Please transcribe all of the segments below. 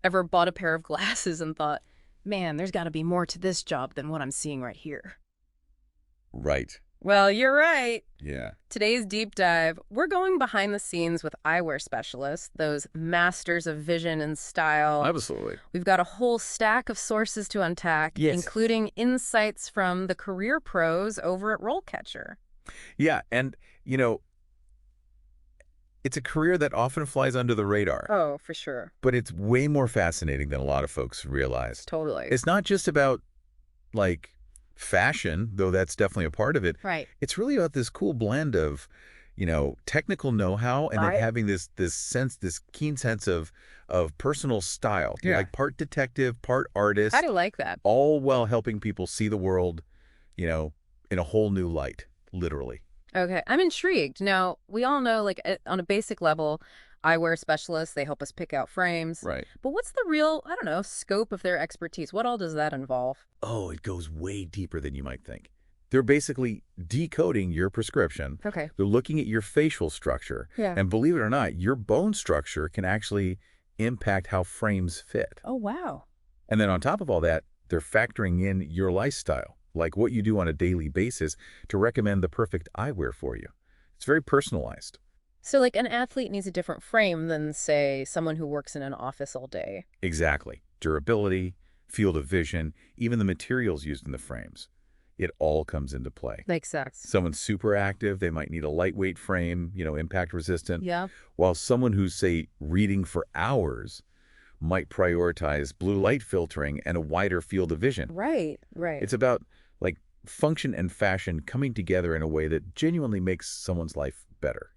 Ever bought a pair of glasses and thought, man, there's got to be more to this job than what I'm seeing right here? Right. Well, you're right. Yeah. Today's deep dive, we're going behind the scenes with eyewear specialists, those masters of vision and style. Absolutely. We've got a whole stack of sources to unpack, Yes. including insights from the career pros over at RoleCatcher. Yeah, and, you know, it's a career that often flies under the radar, Oh, for sure. but it's way more fascinating than a lot of folks realize. Totally. It's not just about, like, fashion, though that's definitely a part of it. Right. It's really about this cool blend of, technical know-how and then Right. having this keen sense of personal style. You're Yeah. like part detective, part artist, I do like that. all while helping people see the world, in a whole new light, literally. Okay, I'm intrigued. Now, we all know, like, on a basic level, eyewear specialists, they help us pick out frames. Right. But what's the real, I don't know, scope of their expertise? What all does that involve? Oh, it goes way deeper than you might think. They're basically decoding your prescription. Okay. They're looking at your facial structure. Yeah. And believe it or not, your bone structure can actually impact how frames fit. Oh, wow. And then on top of all that, they're factoring in your lifestyle, like what you do on a daily basis, to recommend the perfect eyewear for you. It's very personalized. So, like, an athlete needs a different frame than, say, someone who works in an office all day. Exactly. Durability, field of vision, even the materials used in the frames. It all comes into play. Makes sense. Someone super active, they might need a lightweight frame, impact resistant. Yeah. While someone who's, say, reading for hours might prioritize blue light filtering and a wider field of vision. Right. It's about, like, function and fashion coming together in a way that genuinely makes someone's life better.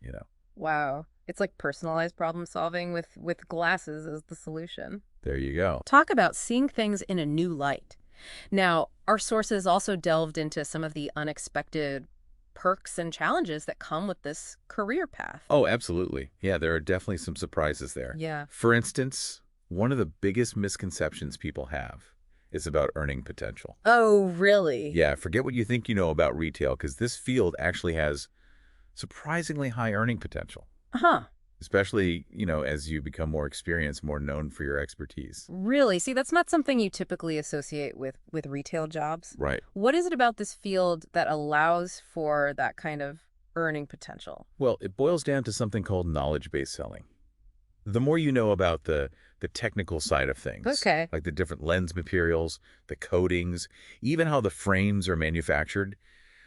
Wow. It's like personalized problem solving with glasses as the solution. There you go. Talk about seeing things in a new light. Now, our sources also delved into some of the unexpected perks and challenges that come with this career path. Oh, absolutely. Yeah, there are definitely some surprises there. Yeah. For instance, one of the biggest misconceptions people have is about earning potential. Oh, really? Yeah, forget what you think you know about retail, because this field actually has surprisingly high earning potential, Huh. especially, as you become more experienced, more known for your expertise. Really? See, that's not something you typically associate with retail jobs. Right. What is it about this field that allows for that kind of earning potential? Well, it boils down to something called knowledge-based selling. The more you know about the technical side of things, Okay. like the different lens materials, the coatings, even how the frames are manufactured,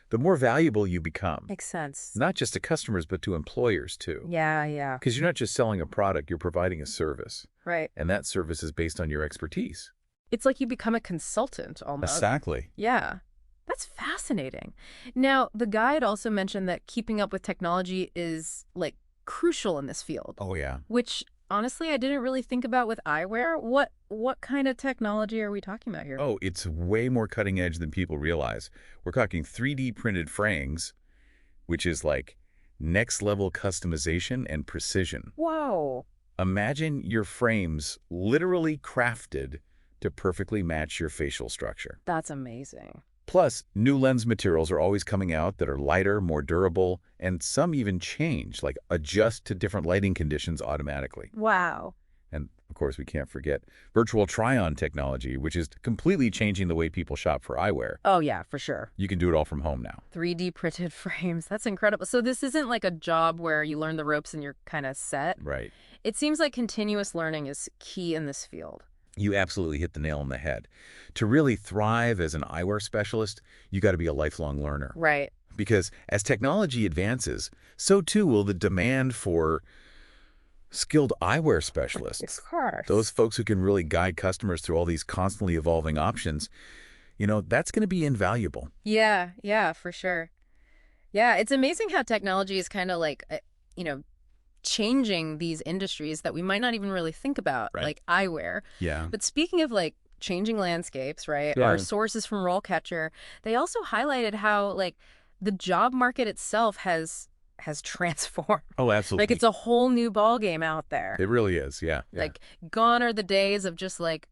the more valuable you become. Makes sense. Not just to customers, but to employers, too. Yeah. Because you're not just selling a product, you're providing a service. Right. And that service is based on your expertise. It's like you become a consultant almost. Exactly. Yeah. That's fascinating. Now, the guide also mentioned that keeping up with technology is, like, crucial in this field, Oh, yeah. which honestly I didn't really think about with eyewear. What kind of technology are we talking about here? Oh, it's way more cutting edge than people realize. We're talking 3D printed frames, which is like next level customization and precision. Whoa. Imagine your frames literally crafted to perfectly match your facial structure. That's amazing. Plus, new lens materials are always coming out that are lighter, more durable, and some even change, like adjust to different lighting conditions automatically. Wow. And, of course, we can't forget virtual try-on technology, which is completely changing the way people shop for eyewear. Oh, yeah, for sure. You can do it all from home now. 3D printed frames. That's incredible. So this isn't like a job where you learn the ropes and you're kind of set. Right. It seems like continuous learning is key in this field. You absolutely hit the nail on the head. To really thrive as an eyewear specialist, you got to be a lifelong learner. Right. Because as technology advances, so too will the demand for skilled eyewear specialists. Of course. Those folks who can really guide customers through all these constantly evolving options, that's going to be invaluable. Yeah, for sure. Yeah, it's amazing how technology is kind of like, changing these industries that we might not even really think about, Right. like eyewear. Yeah. But speaking of like changing landscapes, right? Yeah. Our sources from RoleCatcher, they also highlighted how like the job market itself has has transformed. Oh, Like, absolutely. it's a whole new ball game out there. It really is. Yeah. Yeah. Like, gone are the days of just like,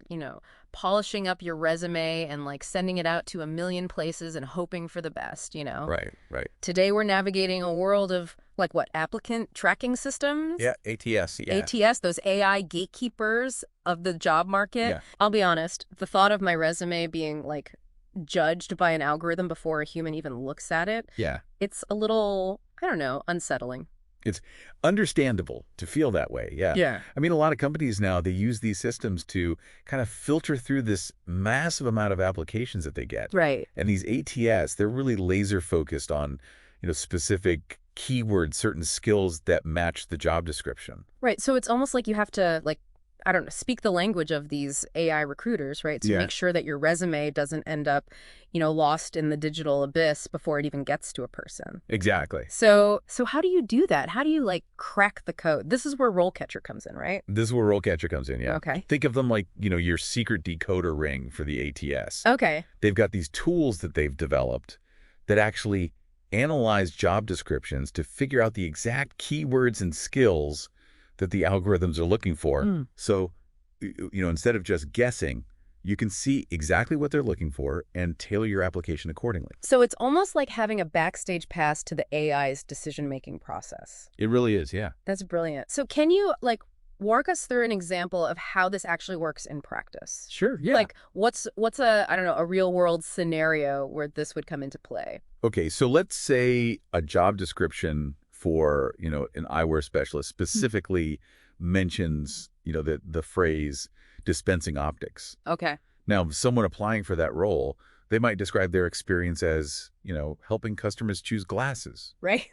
polishing up your resume and like sending it out to a million places and hoping for the best. Right. Right. Today we're navigating a world of like what, applicant tracking systems? Yeah. ATS. Yeah. ATS, those AI gatekeepers of the job market. Yeah. I'll be honest, the thought of my resume being like judged by an algorithm before a human even looks at it, Yeah. it's a little, I don't know, unsettling. It's understandable to feel that way. Yeah. Yeah. I mean, a lot of companies now, they use these systems to kind of filter through this massive amount of applications that they get. Right. And these ATS, they're really laser focused on, specific keywords, certain skills that match the job description. Right. So it's almost like you have to, like, I don't know, speak the language of these AI recruiters, right? To Yeah. make sure that your resume doesn't end up, lost in the digital abyss before it even gets to a person. Exactly. So how do you do that? How do you like crack the code? This is where RoleCatcher comes in, right? This is where RoleCatcher comes in, yeah. Okay. Think of them like, your secret decoder ring for the ATS. Okay. They've got these tools that they've developed that actually analyze job descriptions to figure out the exact keywords and skills that the algorithms are looking for. Mm. So, instead of just guessing, you can see exactly what they're looking for and tailor your application accordingly. So it's almost like having a backstage pass to the AI's decision-making process. It really is, yeah. That's brilliant. So can you like walk us through an example of how this actually works in practice? Sure, yeah. Like what's a, I don't know, a real world scenario where this would come into play? Okay, so let's say a job description for, an eyewear specialist specifically mentions, the phrase dispensing optics. Okay. Now, someone applying for that role, they might describe their experience as, helping customers choose glasses, Right?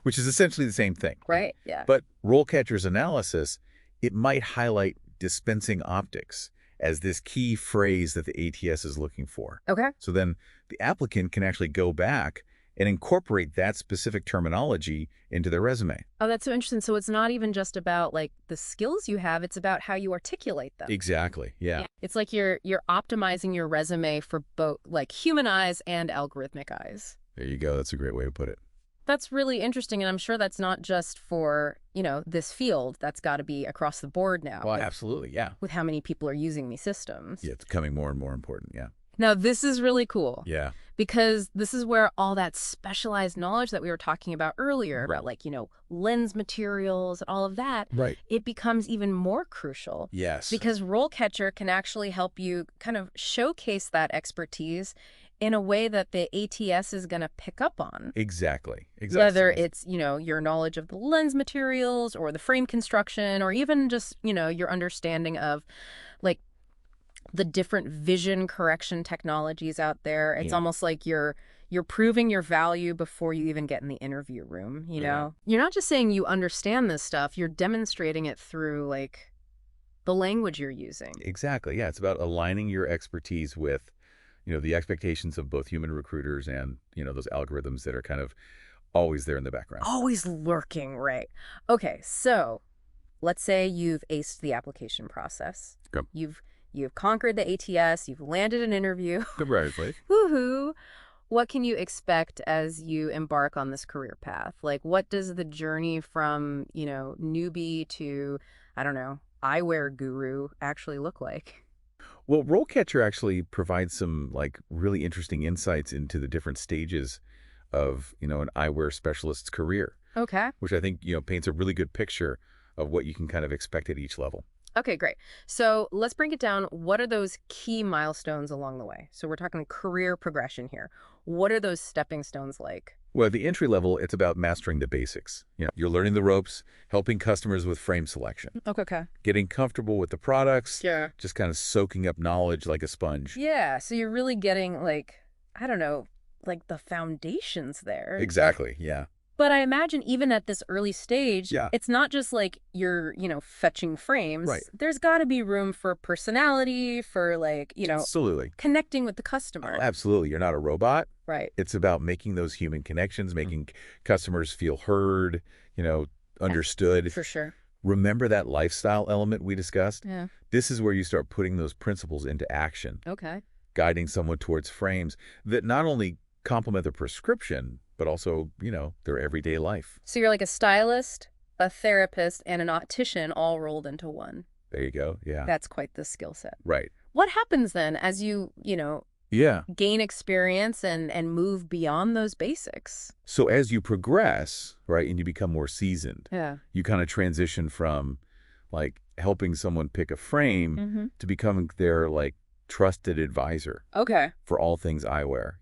which is essentially the same thing. Right? Yeah. But RoleCatcher's analysis, it might highlight dispensing optics as this key phrase that the ATS is looking for. Okay. So then the applicant can actually go back and incorporate that specific terminology into their resume. Oh, that's so interesting. So it's not even just about like the skills you have, it's about how you articulate them. Exactly. Yeah. It's like you're optimizing your resume for both like human eyes and algorithmic eyes. There you go. That's a great way to put it. That's really interesting, and I'm sure that's not just for, this field. That's got to be across the board now. Well, absolutely. Yeah. With how many people are using these systems. Yeah. It's becoming more and more important. Yeah. Now, this is really cool. Yeah. Because this is where all that specialized knowledge that we were talking about earlier, about like, lens materials and all of that, Right. it becomes even more crucial. Yes. Because RoleCatcher can actually help you kind of showcase that expertise in a way that the ATS is going to pick up on. Exactly. Whether it's, your knowledge of the lens materials or the frame construction or even just, your understanding of like the different vision correction technologies out there. It's almost like you're proving your value before you even get in the interview room, Yeah. You're not just saying you understand this stuff, you're demonstrating it through like the language you're using. Exactly. Yeah. It's about aligning your expertise with, the expectations of both human recruiters and, those algorithms that are kind of always there in the background. Always lurking, right? Okay, so let's say you've aced the application process. Yep. You've conquered the ATS, you've landed an interview. Right. Woohoo! What can you expect as you embark on this career path? Like, what does the journey from, newbie to, I don't know, eyewear guru actually look like? Well, RoleCatcher actually provides some like really interesting insights into the different stages of, an eyewear specialist's career, Okay. which I think, paints a really good picture of what you can kind of expect at each level. Okay, great. So let's break it down. What are those key milestones along the way? So we're talking career progression here. What are those stepping stones like? Well, at the entry level, it's about mastering the basics. You're learning the ropes, helping customers with frame selection, Okay. getting comfortable with the products, Yeah. just kind of soaking up knowledge like a sponge. Yeah, so you're really getting like, I don't know, like the foundations there. Exactly. Yeah. But I imagine even at this early stage, Yeah. it's not just like you're, fetching frames. Right. There's got to be room for personality, for like, Absolutely. connecting with the customer. Oh, absolutely. You're not a robot. Right. It's about making those human connections, making customers feel heard, understood. For sure. Remember that lifestyle element we discussed? Yeah. This is where you start putting those principles into action, Okay. guiding someone towards frames that not only complement the prescription, but also, their everyday life. So you're like a stylist, a therapist, and an optician all rolled into one. There you go. Yeah. That's quite the skill set. Right. What happens then as you Yeah. gain experience and move beyond those basics? So as you progress, right, and you become more seasoned, Yeah. you kind of transition from like helping someone pick a frame Mm-hmm. to becoming their like trusted advisor Okay. for all things eyewear.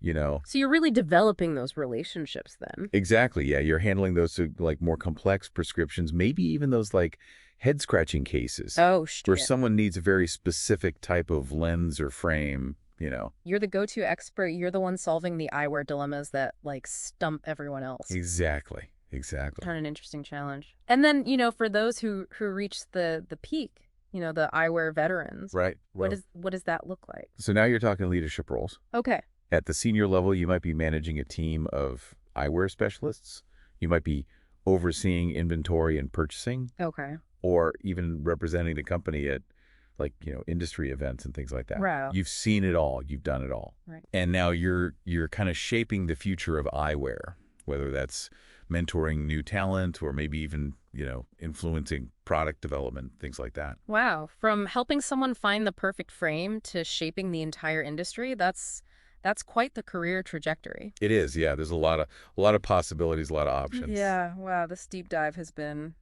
So you're really developing those relationships then. Exactly. Yeah. You're handling those like more complex prescriptions, maybe even those like head scratching cases Oh, where shit. someone needs a very specific type of lens or frame. You're the go-to expert. You're the one solving the eyewear dilemmas that like stump everyone else. Exactly. Exactly. Kind of an interesting challenge. And then, for those who reach the peak, the eyewear veterans, Right. what Well, does that look like? so now you're talking leadership roles. Okay. At the senior level, you might be managing a team of eyewear specialists. You might be overseeing inventory and purchasing, Okay. or even representing the company at like, industry events and things like that. Wow. You've seen it all. You've done it all. Right. And now you're kind of shaping the future of eyewear, whether that's mentoring new talent or maybe even, influencing product development, things like that. Wow. From helping someone find the perfect frame to shaping the entire industry, that's quite the career trajectory. It is, yeah. There's a lot of possibilities, a lot of options. Yeah. Wow. This deep dive has been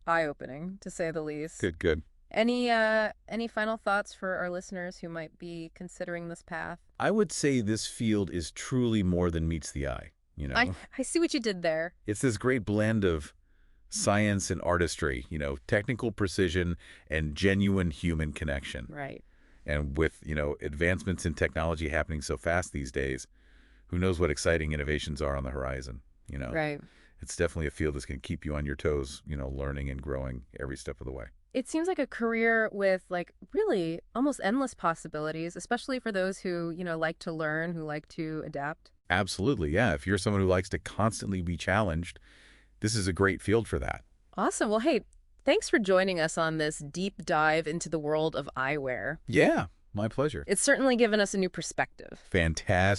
eye-opening, to say the least. Good, good. Any final thoughts for our listeners who might be considering this path? I would say this field is truly more than meets the eye. I see what you did there. It's this great blend of science and artistry, technical precision and genuine human connection. Right. And with, advancements in technology happening so fast these days, who knows what exciting innovations are on the horizon. Right. It's definitely a field that's going to keep you on your toes, learning and growing every step of the way. It seems like a career with like really almost endless possibilities, especially for those who, like to learn, who like to adapt. Absolutely, yeah. If you're someone who likes to constantly be challenged, this is a great field for that. Awesome. Well, hey, thanks for joining us on this deep dive into the world of eyewear. Yeah, my pleasure. It's certainly given us a new perspective. Fantastic.